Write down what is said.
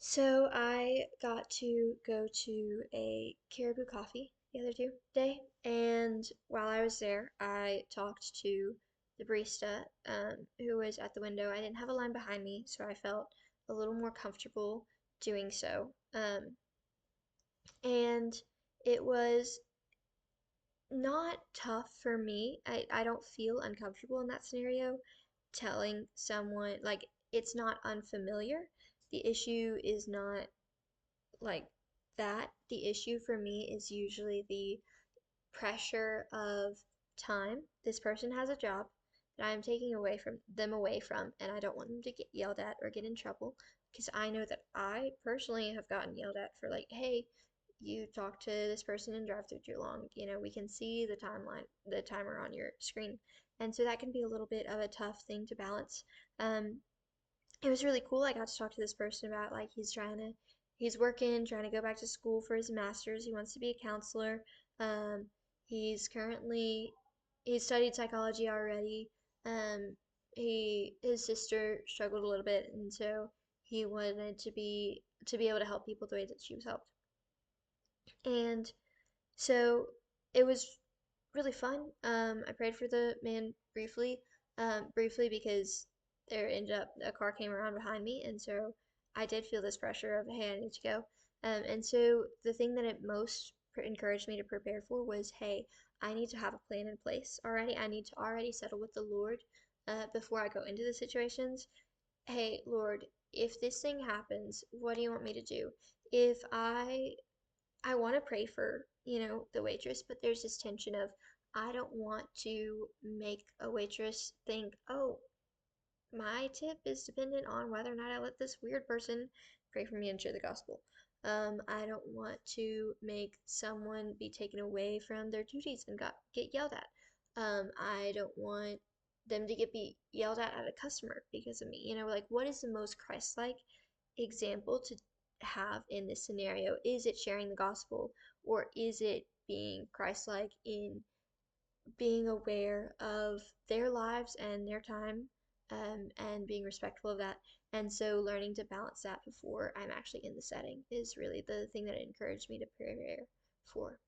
So I got to go to a Caribou Coffee the other day, and while I was there, I talked to the barista who was at the window. I didn't have a line behind me, so I felt a little more comfortable doing so. And it was not tough for me. I don't feel uncomfortable in that scenario telling someone, like, it's not unfamiliar. The issue is not like that. The issue for me is usually the pressure of time. This person has a job that I'm taking away from, and I don't want them to get yelled at or get in trouble because I know that I personally have gotten yelled at for, like, hey, you talked to this person and drive through too long. We can see the timer on your screen. And so that can be a little bit of a tough thing to balance. Um, it was really cool. I got to talk to this person about, like, he's working, trying to go back to school for his master's. He wants to be a counselor. Um, he's currently he studied psychology already. His sister struggled a little bit, and so he wanted to be able to help people the way that she was helped. And so it was really fun. I prayed for the man briefly because there ended up a car came around behind me, and so I did feel this pressure of, hey, I need to go. And so the thing that it most encouraged me to prepare for was, hey, I need to have a plan in place already. I need to already settle with the Lord before I go into the situations. Hey, Lord, if this thing happens, what do you want me to do? If I want to pray for, the waitress, but there's this tension of I don't want to make a waitress think, oh, my tip is dependent on whether or not I let this weird person pray for me and share the gospel. I don't want to make someone be taken away from their duties and get yelled at. I don't want them to be yelled at a customer because of me. Like, what is the most Christ-like example to have in this scenario? Is it sharing the gospel, or is it being Christ-like in being aware of their lives and their time, and being respectful of that? And so learning to balance that before I'm actually in the setting is really the thing that it encouraged me to prepare for.